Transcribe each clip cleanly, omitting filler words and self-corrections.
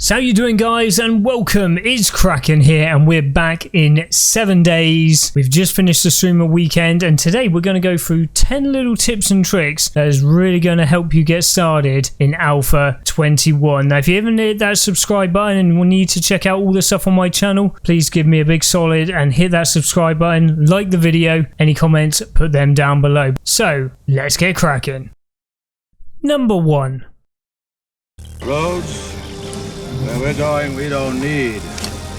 So how you doing, guys, and welcome. It's Kraken here and we're back in 7 days. We've just finished the streamer weekend and today we're going to go through 10 little tips and tricks that is really going to help you get started in Alpha 21. Now if you haven't hit that subscribe button and will need to check out all the stuff on my channel, please give me a big solid and hit that subscribe button, like the video, any comments, put them down below. So let's get cracking. Number 1. Roads? Where we're going, we don't need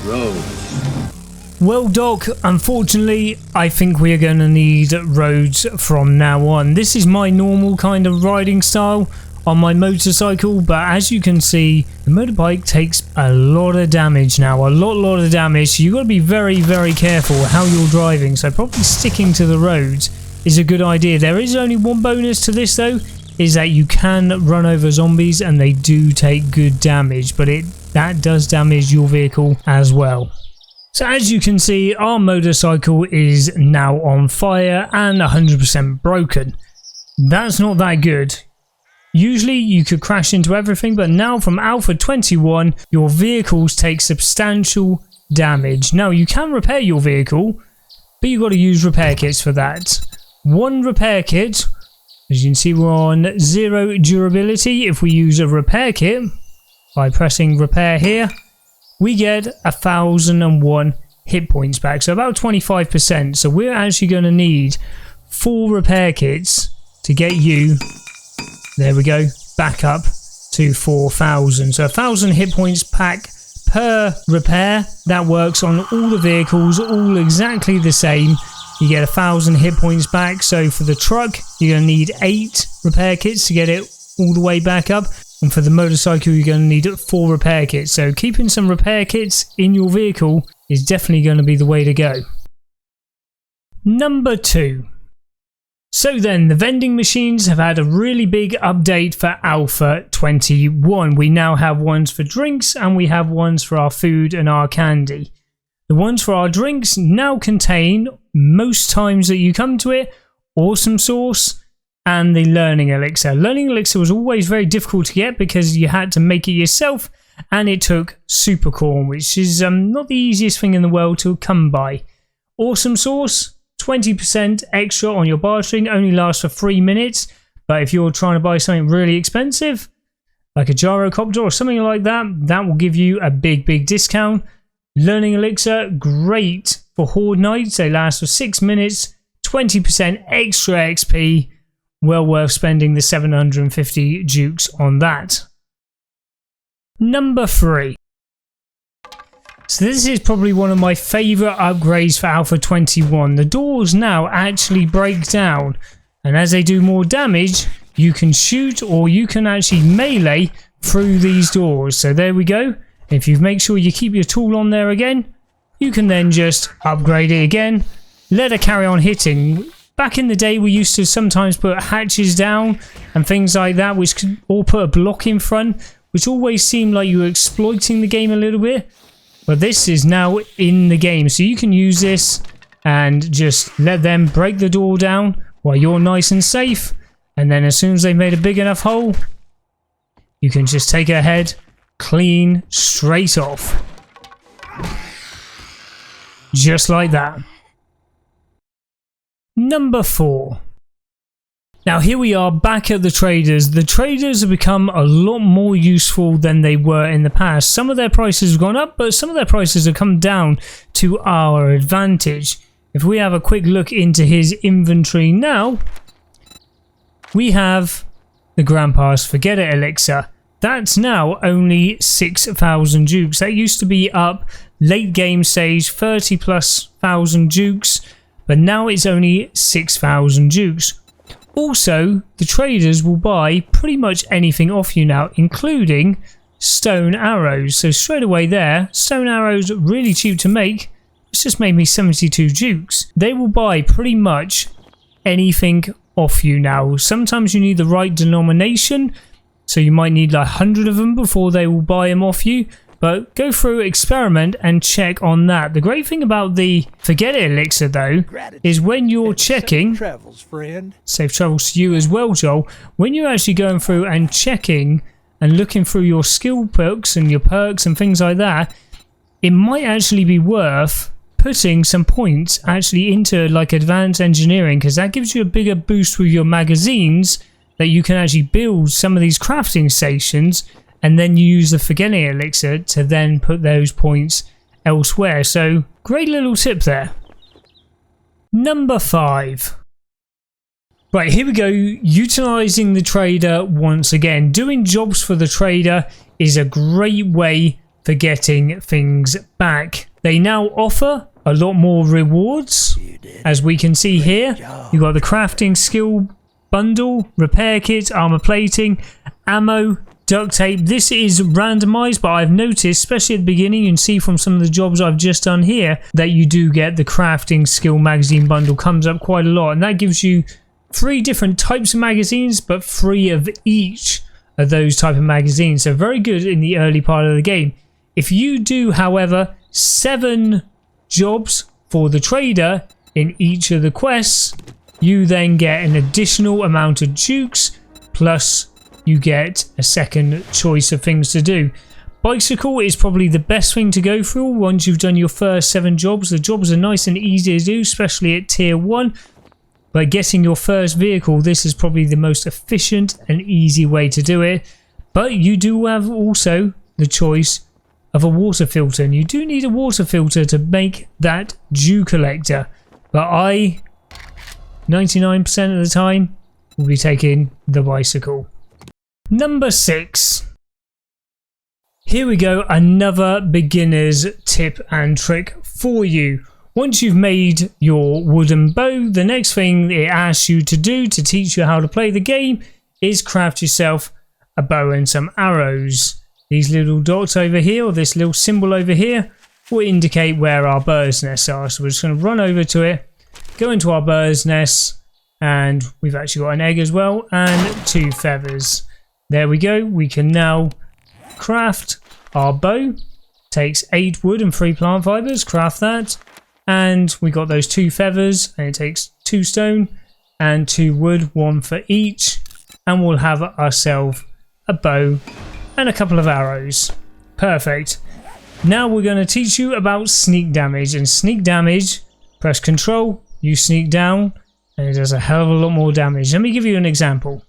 roads. Well, Doc, unfortunately, I think we are going to need roads from now on. This is my normal kind of riding style on my motorcycle, but as you can see, the motorbike takes a lot of damage now, a lot of damage. So you've got to be very careful how you're driving, so probably sticking to the roads is a good idea. There is only one bonus to this though, is that you can run over zombies and they do take good damage, but that does damage your vehicle as well. So as you can see, our motorcycle is now on fire and 100% broken. That's not that good. Usually you could crash into everything, but now from Alpha 21 your vehicles take substantial damage. Now you can repair your vehicle, but you've got to use repair kits for that. One repair kit, as you can see, we're on 0 durability. If we use a repair kit by pressing repair here, we get 1001 hit points back, so about 25%. So we're actually going to need 4 repair kits to get you, there we go, back up to 4000. So 1000 hit points pack per repair. That works on all the vehicles, all exactly the same. You get 1000 hit points back. So for the truck, you're going to need 8 repair kits to get it all the way back up. And for the motorcycle, you're going to need 4 repair kits. So keeping some repair kits in your vehicle is definitely going to be the way to go. Number 2. So then, the vending machines have had a really big update for Alpha 21. We now have ones for drinks and we have ones for our food and our candy. The ones for our drinks now contain, most times that you come to it, Awesome Sauce and the Learning Elixir. Learning Elixir was always very difficult to get because you had to make it yourself and it took Super Corn, which is not the easiest thing in the world to come by. Awesome Sauce, 20% extra on your bar string, only lasts for 3 minutes, but if you're trying to buy something really expensive, like a gyrocopter or something like that, that will give you a big discount. Learning Elixir, great for Horde Nights. They last for 6 minutes, 20% extra XP. Well worth spending the 750 dukes on that. Number 3. So this is probably one of my favourite upgrades for Alpha 21. The doors now actually break down, and as they do more damage, you can shoot or you can actually melee through these doors. So there we go. If you make sure you keep your tool on there again, you can then just upgrade it again. Let it carry on hitting. Back in the day, we used to sometimes put hatches down and things like that, which could all put a block in front, which always seemed like you were exploiting the game a little bit. But this is now in the game, so you can use this and just let them break the door down while you're nice and safe. And then as soon as they've made a big enough hole, you can just take it ahead, clean straight off. Just like that. Number 4. Now here we are back at the traders. The traders have become a lot more useful than they were in the past. Some of their prices have gone up, but some of their prices have come down to our advantage. If we have a quick look into his inventory now, we have the Grandpa's Forget It Elixir. That's now only 6,000 dukes. That used to be up late game stage 30,000+ dukes, but now it's only 6,000 dukes. Also, the traders will buy pretty much anything off you now, including stone arrows. So straight away there, stone arrows are really cheap to make. It's just made me 72 dukes. They will buy pretty much anything off you now. Sometimes you need the right denomination, so you might need like 100 of them before they will buy them off you. But go through, experiment and check on that. The great thing about the Forget It Elixir though is when you're checking, safe travels to you as well, Joel, when you're actually going through and checking and looking through your skill books and your perks and things like that, it might actually be worth putting some points actually into like advanced engineering, because that gives you a bigger boost with your magazines, that you can actually build some of these crafting stations and then you use the forgetting elixir to then put those points elsewhere. So great little tip there. Number 5. Right, here we go. Utilizing the trader once again. Doing jobs for the trader is a great way for getting things back. They now offer a lot more rewards. As we can see here, you've got the crafting skill bundle, repair kit, armor plating, ammo, duct tape. This is randomized, but I've noticed, especially at the beginning, you can see from some of the jobs I've just done here, that you do get the crafting skill magazine bundle. Comes up quite a lot, and that gives you 3 different types of magazines, but 3 of each of those type of magazines. So very good in the early part of the game. If you do, however, 7 jobs for the trader in each of the quests, you then get an additional amount of dukes, plus you get a second choice of things to do. Bicycle is probably the best thing to go through once you've done your first 7 jobs. The jobs are nice and easy to do, especially at tier 1. But getting your first vehicle, this is probably the most efficient and easy way to do it. But you do have also the choice of a water filter, and you do need a water filter to make that dew collector. But I, 99% of the time, will be taking the bicycle. Number 6. Here we go, another beginner's tip and trick for you. Once you've made your wooden bow, the next thing it asks you to do to teach you how to play the game is craft yourself a bow and some arrows. These little dots over here, or this little symbol over here, will indicate where our bird's nests are. So we're just going to run over to it, go into our bird's nest, and we've actually got an egg as well, and 2 feathers. There we go. We can now craft our bow. Takes 8 wood and 3 plant fibers. Craft that. And we got those 2 feathers, and it takes 2 stone and 2 wood, 1 for each. And we'll have ourselves a bow and a couple of arrows. Perfect. Now we're going to teach you about sneak damage. And sneak damage, press control, you sneak down, and it does a hell of a lot more damage. Let me give you an example.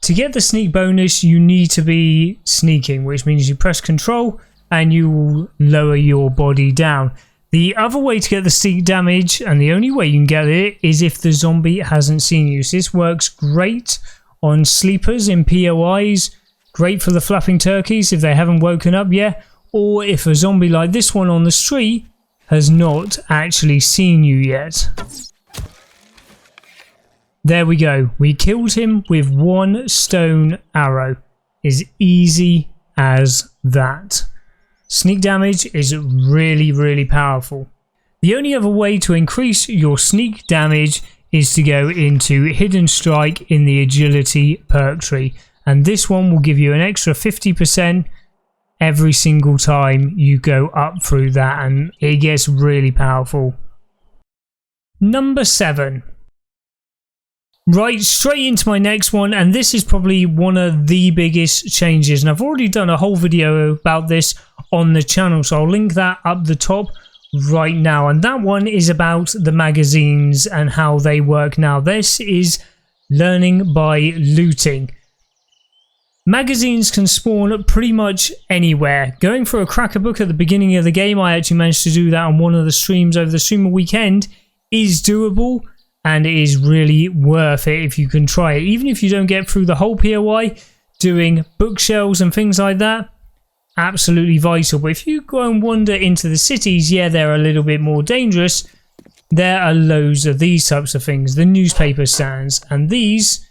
To get the sneak bonus, you need to be sneaking, which means you press control and you will lower your body down. The other way to get the sneak damage, and the only way you can get it, is if the zombie hasn't seen you. So this works great on sleepers in POIs, great for the flapping turkeys if they haven't woken up yet, or if a zombie like this one on the street has not actually seen you yet. There we go. We killed him with 1 stone arrow. As easy as that. Sneak damage is really, really powerful. The only other way to increase your sneak damage is to go into Hidden Strike in the Agility perk tree. And this one will give you an extra 50% every single time you go up through that, and it gets really powerful. Number 7. Right, straight into my next one, and this is probably one of the biggest changes, and I've already done a whole video about this on the channel, so I'll link that up the top right now. And that one is about the magazines and how they work now. This is learning by looting. Magazines can spawn pretty much anywhere. Going for a cracker book at the beginning of the game, I actually managed to do that on one of the streams over the streamer weekend, is doable. And it is really worth it if you can try it. Even if you don't get through the whole POI, doing bookshelves and things like that, absolutely vital. But if you go and wander into the cities, yeah, they're a little bit more dangerous. There are loads of these types of things. The newspaper stands. And these,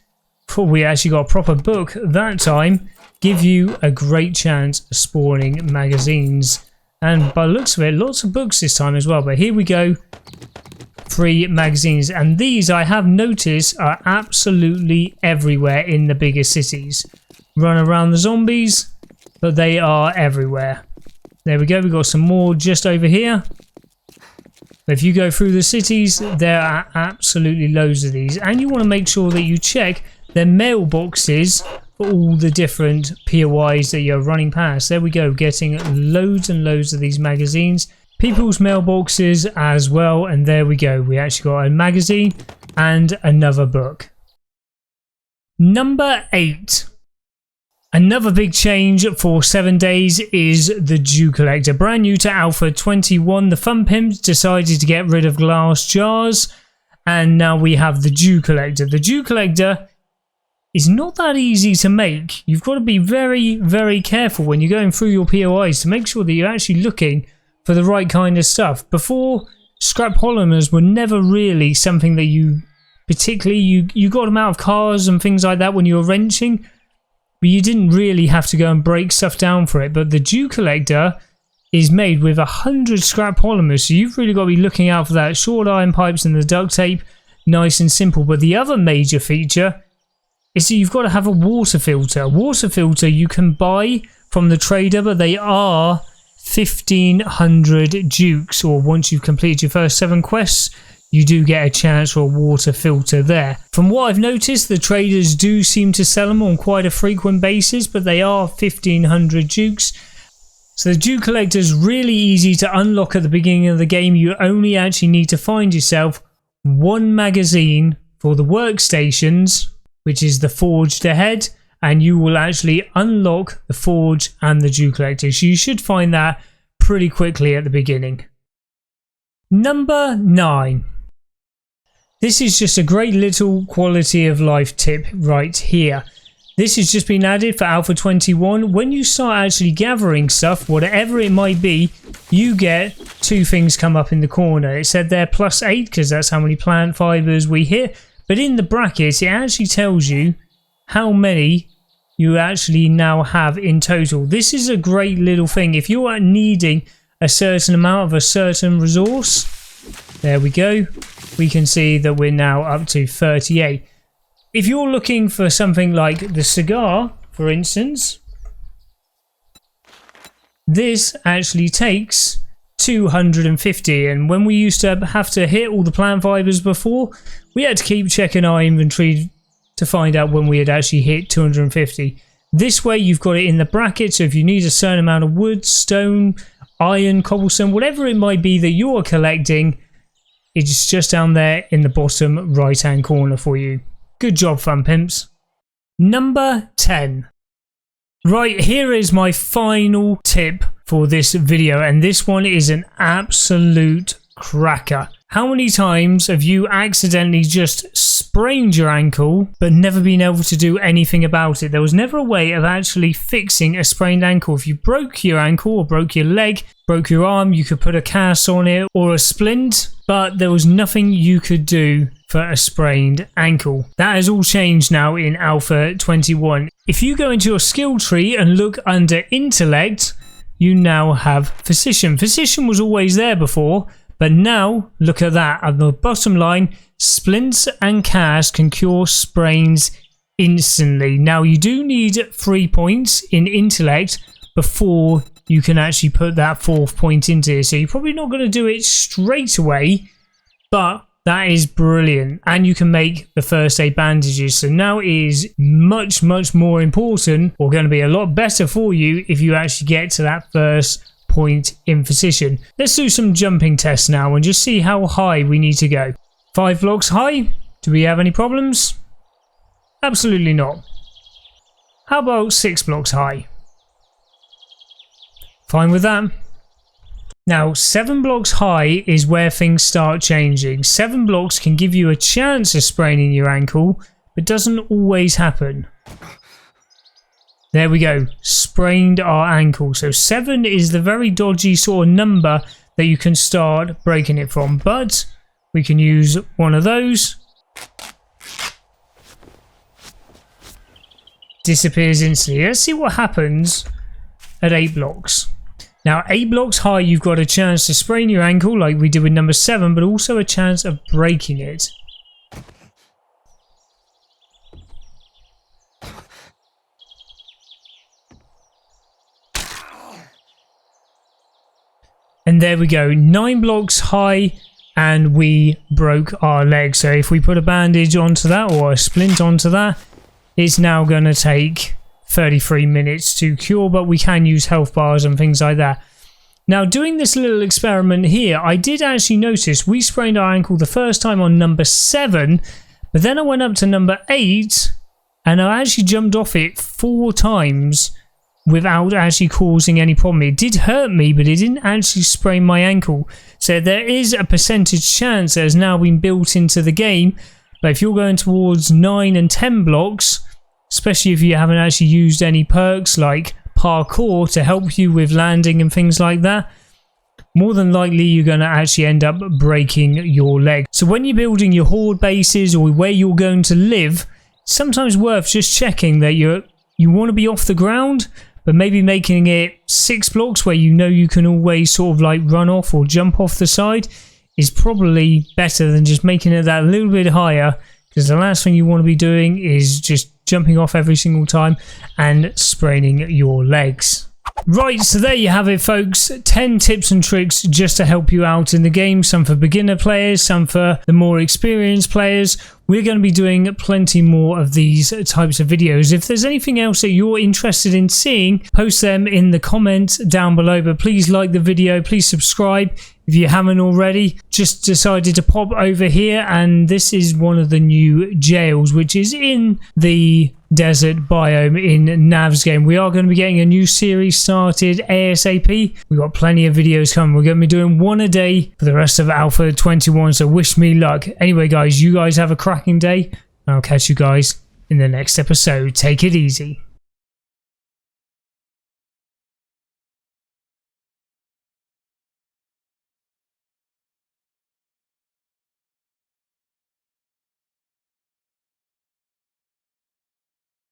we actually got a proper book that time, give you a great chance of spawning magazines. And by the looks of it, lots of books this time as well. But here we go. 3 magazines, and these I have noticed are absolutely everywhere in the bigger cities. Run around the zombies, but they are everywhere. There we go, we got some more just over here. If you go through the cities, there are absolutely loads of these, and you want to make sure that you check their mailboxes for all the different POIs that you're running past. There we go, getting loads and loads of these magazines. People's mailboxes as well, and there we go. We actually got a magazine and another book. Number 8. Another big change for 7 days is the Dew Collector. Brand new to Alpha 21, the Fun Pimps decided to get rid of glass jars, and now we have the Dew Collector. The Dew Collector is not that easy to make. You've got to be very, very careful when you're going through your POIs to make sure that you're actually looking for the right kind of stuff. Before, scrap polymers were never really something that you particularly, you got them out of cars and things like that when you were wrenching, but you didn't really have to go and break stuff down for it. But the Dew Collector is made with 100 scrap polymers, so you've really got to be looking out for that. Short iron pipes and the duct tape, nice and simple. But the other major feature is that you've got to have a water filter. Water filter you can buy from the trader, but they are 1500 dukes, or once you've completed your first 7 quests, you do get a chance for a water filter there. From what I've noticed, the traders do seem to sell them on quite a frequent basis, but they are 1500 dukes. So the Dew Collector is really easy to unlock at the beginning of the game. You only actually need to find yourself 1 magazine for the workstations, which is the forged ahead, and you will actually unlock the forge and the Dew Collector. So you should find that pretty quickly at the beginning. Number 9. This is just a great little quality of life tip right here. This has just been added for Alpha 21. When you start actually gathering stuff, whatever it might be, you get 2 things come up in the corner. It said there +8 because that's how many plant fibers we hit. But in the brackets, it actually tells you how many you actually now have in total. This is a great little thing. If you are needing a certain amount of a certain resource, there we go. We can see that we're now up to 38. If you're looking for something like the cigar, for instance, this actually takes 250, and when we used to have to hit all the plant fibers before, we had to keep checking our inventory to find out when we had actually hit 250. This way you've got it in the bracket, so if you need a certain amount of wood, stone, iron, cobblestone, whatever it might be that you're collecting, it's just down there in the bottom right hand corner for you. Good job, Fun Pimps. Number 10. Right, here is my final tip for this video, and this one is an absolute cracker. How many times have you accidentally just sprained your ankle but never been able to do anything about it? There was never a way of actually fixing a sprained ankle. If you broke your ankle or broke your leg, broke your arm, you could put a cast on it or a splint, but there was nothing you could do for a sprained ankle. That has all changed now in Alpha 21. If you go into your skill tree and look under intellect, you now have physician. Physician was always there before, but now look at that. At the bottom line, splints and casts can cure sprains instantly. Now you do need 3 points in intellect before you can actually put that 4th point into it. So you're probably not going to do it straight away, but that is brilliant. And you can make the first aid bandages. So now it is much, much more important, or going to be a lot better for you if you actually get to that first point in physician. Let's do some jumping tests now and just see how high we need to go. 5 blocks high? Do we have any problems? Absolutely not. How about 6 blocks high? Fine with that. Now 7 blocks high is where things start changing. 7 blocks can give you a chance of spraining your ankle, but doesn't always happen. There we go, sprained our ankle. So 7 is the very dodgy sort of number that you can start breaking it from, but we can use one of those. Disappears instantly. Let's see what happens at 8 blocks. Now 8 blocks high, you've got a chance to sprain your ankle like we did with number 7, but also a chance of breaking it. And there we go, 9 blocks high, and we broke our leg. So if we put a bandage onto that or a splint onto that, it's now going to take 33 minutes to cure, but we can use health bars and things like that. Now, doing this little experiment here, I did actually notice we sprained our ankle the first time on number 7, but then I went up to number 8 and I actually jumped off it 4 times without actually causing any problem. It did hurt me, but it didn't actually sprain my ankle. So there is a percentage chance that has now been built into the game. But if you're going towards 9 and 10 blocks, especially if you haven't actually used any perks like parkour to help you with landing and things like that, more than likely you're going to actually end up breaking your leg. So when you're building your horde bases or where you're going to live, it's sometimes worth just checking that you want to be off the ground, but maybe making it 6 blocks where you know you can always sort of like run off or jump off the side is probably better than just making it that little bit higher, because the last thing you want to be doing is just jumping off every single time and spraining your legs. Right, so there you have it, folks. 10 tips and tricks just to help you out in the game. Some for beginner players, some for the more experienced players. We're going to be doing plenty more of these types of videos. If there's anything else that you're interested in seeing, post them in the comments down below. But please like the video, please subscribe if you haven't already. Just decided to pop over here, and this is one of the new jails, which is in the desert biome in Nav's game. We are going to be getting a new series started ASAP. We've got plenty of videos coming. We're going to be doing one a day for the rest of Alpha 21, so wish me luck. Anyway, guys, you guys have a cracking day, and I'll catch you guys in the next episode. Take it easy.